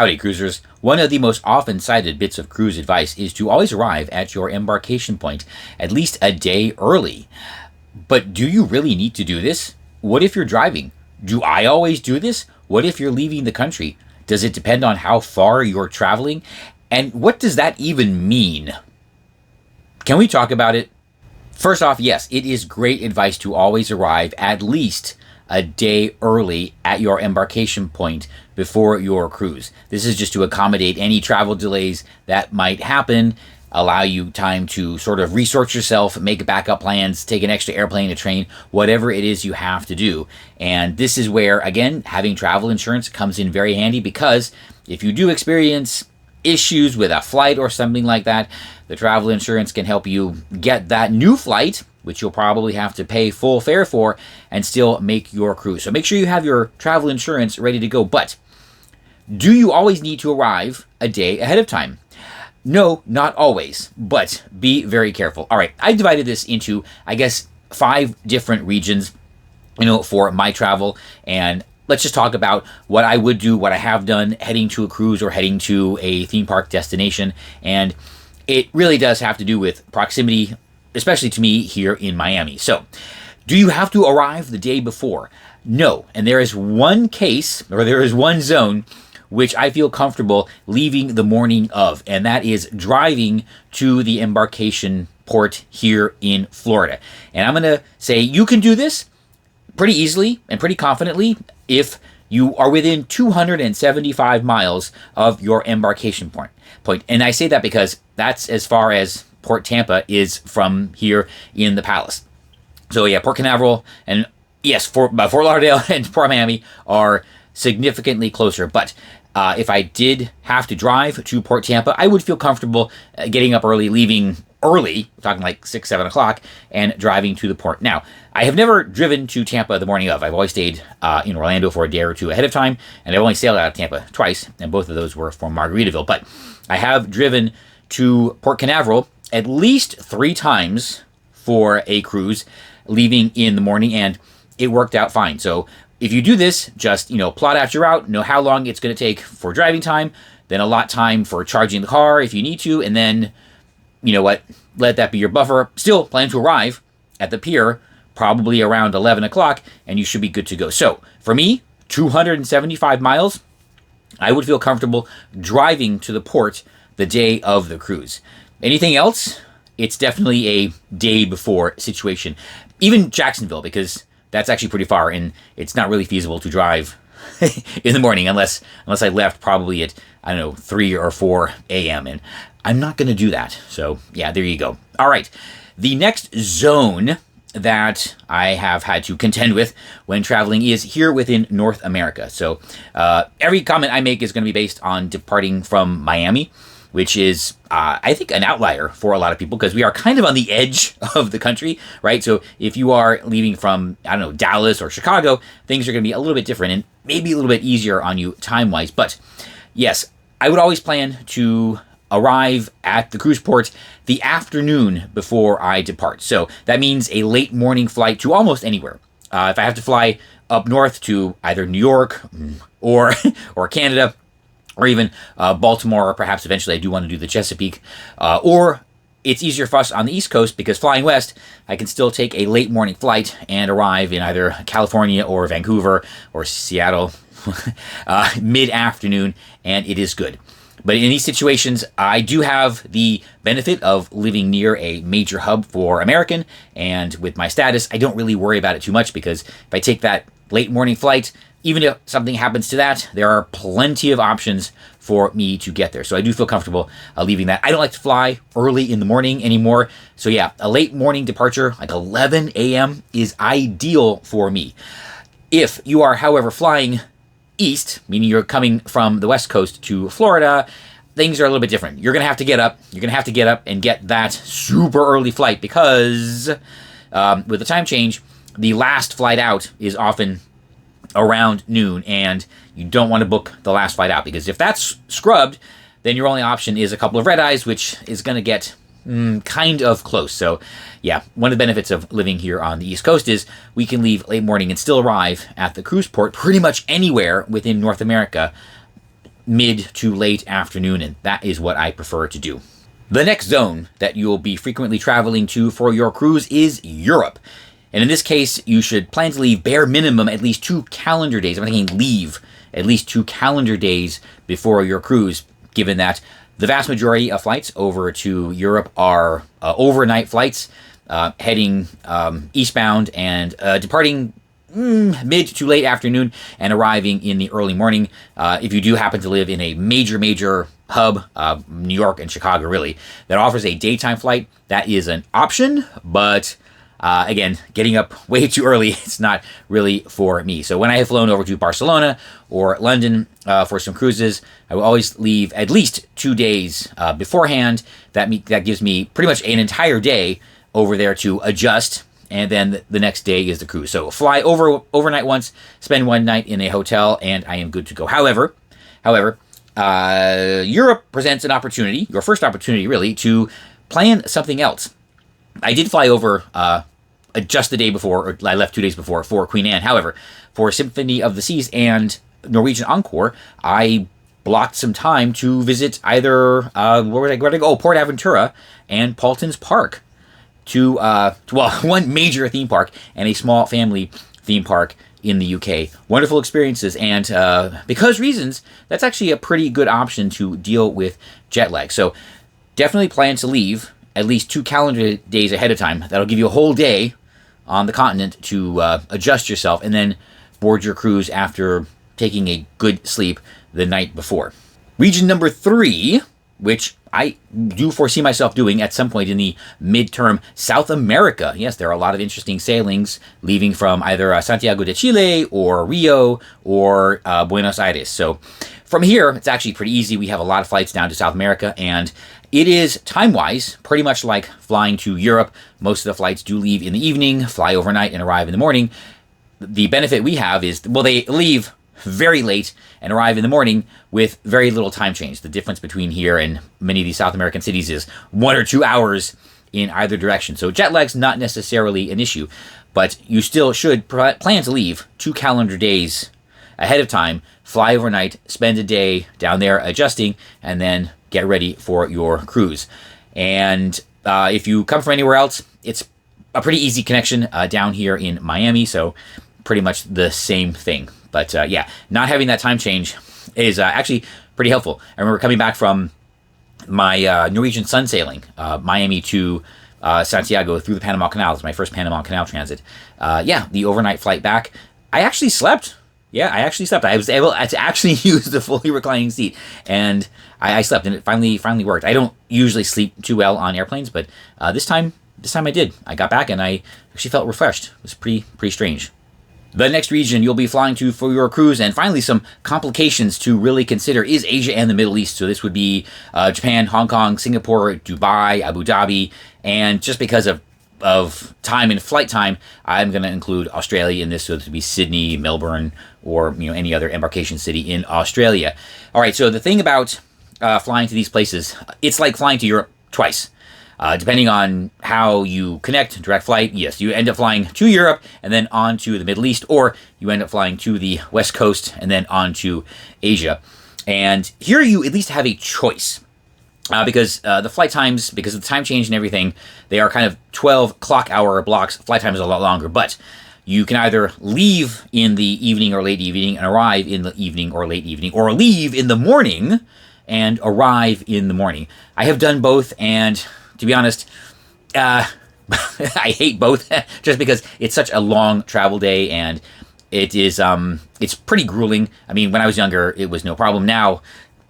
Howdy, cruisers. One of the most often cited bits of cruise advice is to always arrive at your embarkation point at least a day early. But do you really need to do this? What if you're driving? Do I always do this? What if you're leaving the country? Does it depend on how far you're traveling? And what does that even mean? Can we talk about it? First off, yes, it is great advice to always arrive at least a day early at your embarkation point before your cruise. This is just to accommodate any travel delays that might happen, allow you time to sort of resource yourself, make backup plans, take an extra airplane, a train, whatever it is you have to do. And this is where, again, having travel insurance comes in very handy, because if you do experience issues with a flight or something like that, the travel insurance can help you get that new flight, which you'll probably have to pay full fare for, and still make your cruise. So make sure you have your travel insurance ready to go. But do you always need to arrive a day ahead of time? No, not always, but be very careful. All right, I divided this into, I guess, 5 different regions, for my travel. And let's just talk about what I would do, what I have done heading to a cruise or heading to a theme park destination. And it really does have to do with proximity, especially to me here in Miami. So, do you have to arrive the day before? No. And there is one case, or there is one zone, which I feel comfortable leaving the morning of, and that is driving to the embarkation port here in Florida. And I'm going to say you can do this pretty easily and pretty confidently if you are within 275 miles of your embarkation point. And I say that because that's as far as Port Tampa is from here in the Palace. So yeah, Port Canaveral and yes, Fort Lauderdale and Port Miami are significantly closer. But if I did have to drive to Port Tampa, I would feel comfortable getting up early, leaving early, talking like 6, 7 o'clock, and driving to the port. Now, I have never driven to Tampa the morning of. I've always stayed in Orlando for a day or two ahead of time, and I've only sailed out of Tampa twice, and both of those were from Margaritaville. But I have driven to Port Canaveral at least 3 times for a cruise, leaving in the morning, and it worked out fine. So if you do this, just plot out your route, know how long it's going to take for driving time, then allot time for charging the car if you need to, and then let that be your buffer. Still plan to arrive at the pier probably around 11 o'clock, and you should be good to go. So for me, 275 miles, I would feel comfortable driving to the port the day of the cruise. Anything else, it's definitely a day before situation. Even Jacksonville, because that's actually pretty far, and it's not really feasible to drive in the morning unless I left probably at, 3 or 4 a.m. And I'm not going to do that. So yeah, there you go. All right. The next zone that I have had to contend with when traveling is here within North America. So every comment I make is going to be based on departing from Miami, which is, I think, an outlier for a lot of people because we are kind of on the edge of the country, right? So if you are leaving from, Dallas or Chicago, things are going to be a little bit different and maybe a little bit easier on you time-wise. But yes, I would always plan to arrive at the cruise port the afternoon before I depart. So that means a late morning flight to almost anywhere. If I have to fly up north to either New York or Canada, or even Baltimore, or perhaps eventually I do want to do the Chesapeake, or it's easier for us on the East Coast because flying west, I can still take a late morning flight and arrive in either California or Vancouver or Seattle mid-afternoon, and it is good. But in these situations, I do have the benefit of living near a major hub for American, and with my status, I don't really worry about it too much because if I take that late morning flight, even if something happens to that, there are plenty of options for me to get there. So I do feel comfortable leaving that. I don't like to fly early in the morning anymore. So yeah, a late morning departure, like 11 a.m. is ideal for me. If you are, however, flying east, meaning you're coming from the West Coast to Florida, things are a little bit different. You're going to have to get up. You're going to have to get up and get that super early flight because with the time change, the last flight out is often around noon, and you don't want to book the last flight out because if that's scrubbed, then your only option is a couple of red eyes, which is going to get kind of close. So yeah, one of the benefits of living here on the East Coast is we can leave late morning and still arrive at the cruise port pretty much anywhere within North America mid to late afternoon, and that is what I prefer to do. The next zone that you'll be frequently traveling to for your cruise is Europe. And in this case, you should plan to leave bare minimum at least 2 calendar days. I'm thinking leave at least 2 calendar days before your cruise, given that the vast majority of flights over to Europe are overnight flights, heading eastbound and departing mid to late afternoon and arriving in the early morning. If you do happen to live in a major hub, New York and Chicago really, that offers a daytime flight, that is an option, but again, getting up way too early, it's not really for me. So when I have flown over to Barcelona or London for some cruises, I will always leave at least 2 days beforehand. That gives me pretty much an entire day over there to adjust, and then the next day is the cruise. So fly overnight once, spend 1 night in a hotel, and I am good to go. However, Europe presents an opportunity, your first opportunity really, to plan something else. I did fly over just the day before, or I left 2 days before for Queen Anne. However, for Symphony of the Seas and Norwegian Encore, I blocked some time to visit either, where did I go? Port Aventura and Paultons Park. One major theme park and a small family theme park in the UK. Wonderful experiences, and because reasons, that's actually a pretty good option to deal with jet lag. So definitely plan to leave at least 2 calendar days ahead of time. That'll give you a whole day on the continent to adjust yourself, and then board your cruise after taking a good sleep the night before. Region number 3, which I do foresee myself doing at some point in the midterm, South America. Yes, there are a lot of interesting sailings leaving from either Santiago de Chile or Rio or Buenos Aires. So from here, it's actually pretty easy. We have a lot of flights down to South America, and it is time-wise pretty much like flying to Europe. Most of the flights do leave in the evening, fly overnight, and arrive in the morning. The benefit we have is, well, they leave very late and arrive in the morning with very little time change. The difference between here and many of these South American cities is 1 or 2 hours in either direction. So jet lag's not necessarily an issue, but you still should plan to leave 2 calendar days ahead of time, fly overnight, spend a day down there adjusting, and then get ready for your cruise. And if you come from anywhere else, it's a pretty easy connection down here in Miami, so pretty much the same thing. But yeah, not having that time change is actually pretty helpful. I remember coming back from my Norwegian sun sailing, Miami to Santiago through the Panama Canal. It's my first Panama Canal transit. The overnight flight back, I actually slept. Yeah, I actually slept. I was able to actually use the fully reclining seat, and I slept, and it finally worked. I don't usually sleep too well on airplanes, but this time I did. I got back, and I actually felt refreshed. It was pretty strange. The next region you'll be flying to for your cruise, and finally some complications to really consider, is Asia and the Middle East. So this would be Japan, Hong Kong, Singapore, Dubai, Abu Dhabi, and just because of time and flight time, I'm going to include Australia in this, so this would be Sydney, Melbourne, or any other embarkation city in Australia. All right, so the thing about flying to these places, it's like flying to Europe twice. Depending on how you connect, direct flight, yes, you end up flying to Europe and then on to the Middle East, or you end up flying to the West Coast and then on to Asia. And here you at least have a choice. Because the flight times, because of the time change and everything, they are kind of 12 clock hour blocks. Flight time is a lot longer, but you can either leave in the evening or late evening and arrive in the evening or late evening, or leave in the morning and arrive in the morning. I have done both, and to be honest, I hate both just because it's such a long travel day, and it is it's pretty grueling. I mean, when I was younger, it was no problem. Now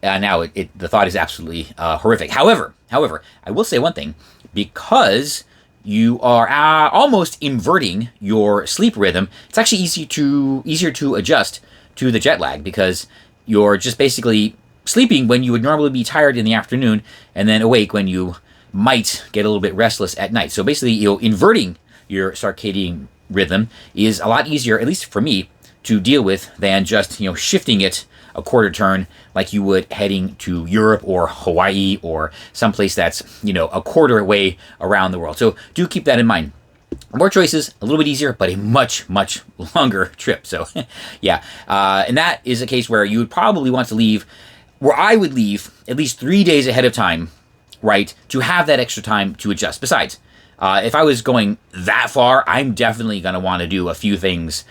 the thought is absolutely horrific. However, I will say one thing: because you are almost inverting your sleep rhythm, it's actually easier to adjust to the jet lag, because you're just basically sleeping when you would normally be tired in the afternoon, and then awake when you might get a little bit restless at night. So basically, inverting your circadian rhythm is a lot easier, at least for me, to deal with than just shifting it a quarter turn like you would heading to Europe or Hawaii or someplace that's a quarter way around the world. So do keep that in mind. More choices, a little bit easier, but a much longer trip. So yeah, and that is a case where you would probably want to leave where I would leave at least 3 days ahead of time, right, to have that extra time to adjust. Besides, if I was going that far, I'm definitely going to want to do a few things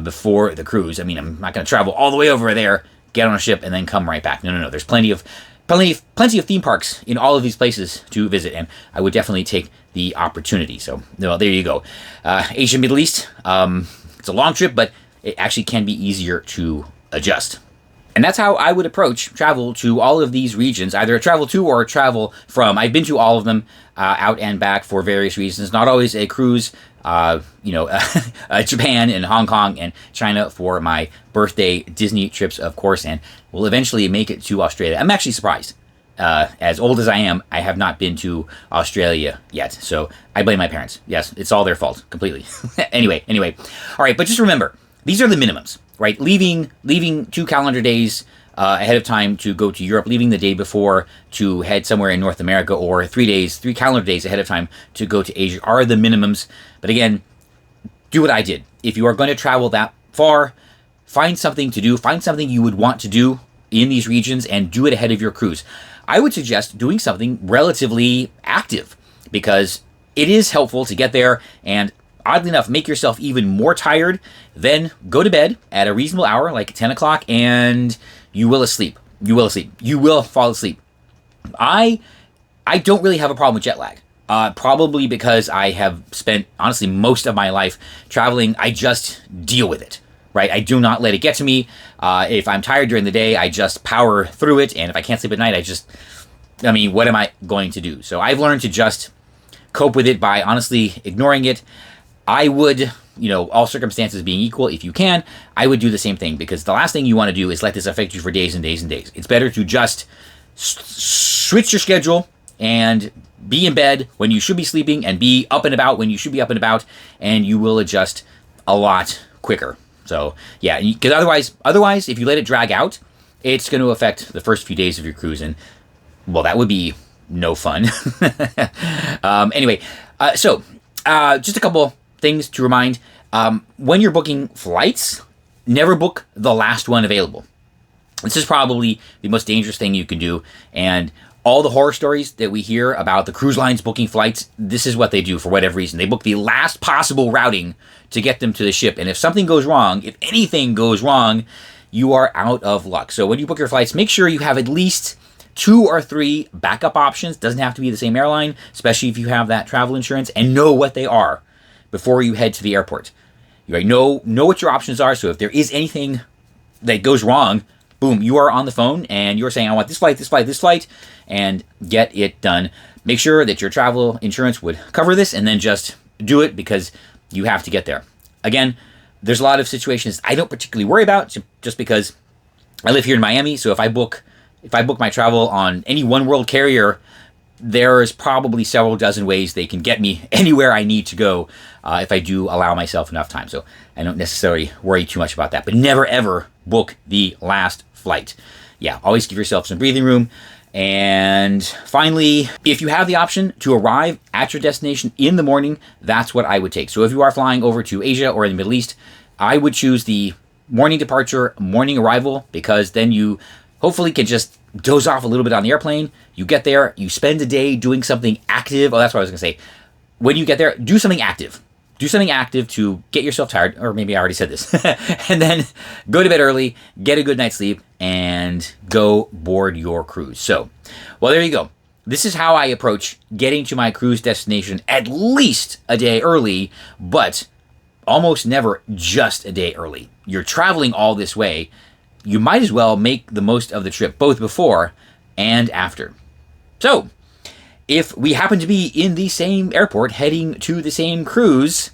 before the cruise. I mean, I'm not going to travel all the way over there, get on a ship, and then come right back. No. There's plenty of theme parks in all of these places to visit, and I would definitely take the opportunity. So, well, there you go. Asia, Middle East, it's a long trip, but it actually can be easier to adjust. And that's how I would approach travel to all of these regions, either a travel to or a travel from. I've been to all of them out and back for various reasons. Not always a cruise, Japan and Hong Kong and China for my birthday Disney trips, of course, and will eventually make it to Australia. I'm actually surprised. As old as I am, I have not been to Australia yet, so I blame my parents. Yes, it's all their fault, completely. Anyway. All right, but just remember, these are the minimums. Right, leaving 2 calendar days ahead of time to go to Europe, leaving the day before to head somewhere in North America, or 3 calendar days ahead of time to go to Asia are the minimums. But again, do what I did. If you are going to travel that far, find something to do, find something you would want to do in these regions, and do it ahead of your cruise. I would suggest doing something relatively active, because it is helpful to get there and, oddly enough, make yourself even more tired, then go to bed at a reasonable hour, like 10 o'clock, and you will sleep. You will fall asleep. I don't really have a problem with jet lag. Probably because I have spent, honestly, most of my life traveling. I just deal with it, right? I do not let it get to me. If I'm tired during the day, I just power through it, and if I can't sleep at night, what am I going to do? So I've learned to just cope with it by honestly ignoring it. I would, all circumstances being equal, if you can, I would do the same thing, because the last thing you want to do is let this affect you for days and days and days. It's better to just switch your schedule and be in bed when you should be sleeping and be up and about when you should be up and about, and you will adjust a lot quicker. So, yeah, because otherwise, if you let it drag out, it's going to affect the first few days of your cruise, and, well, that would be no fun. Just a couple things to remind. When you're booking flights, never book the last one available. This is probably the most dangerous thing you can do, and all the horror stories that we hear about the cruise lines booking flights, this is what they do for whatever reason. They book the last possible routing to get them to the ship, and if something goes wrong, if anything goes wrong, you are out of luck. So when you book your flights, make sure you have at least 2 or 3 backup options. Doesn't have to be the same airline, especially if you have that travel insurance, and know what they are before you head to the airport. You know what your options are, so if there is anything that goes wrong, boom, you are on the phone and you're saying, I want this flight, and get it done. Make sure that your travel insurance would cover this, and then just do it, because you have to get there. Again, there's a lot of situations I don't particularly worry about, just because I live here in Miami, so if I book my travel on any one world carrier, there's probably several dozen ways they can get me anywhere I need to go if I do allow myself enough time. So I don't necessarily worry too much about that. But never, ever book the last flight. Yeah, always give yourself some breathing room. And finally, if you have the option to arrive at your destination in the morning, that's what I would take. So if you are flying over to Asia or in the Middle East, I would choose the morning departure, morning arrival, because then you hopefully can just doze off a little bit on the airplane. You get there, you spend a day doing something active. Oh, that's what I was going to say. When you get there, do something active. Do something active to get yourself tired, or maybe I already said this. And then go to bed early, get a good night's sleep, and go board your cruise. So, well, there you go. This is how I approach getting to my cruise destination at least a day early, but almost never just a day early. You're traveling all this way. You might as well make the most of the trip, both before and after. So, if we happen to be in the same airport heading to the same cruise,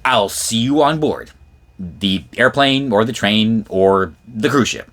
I'll see you on board the airplane or the train or the cruise ship.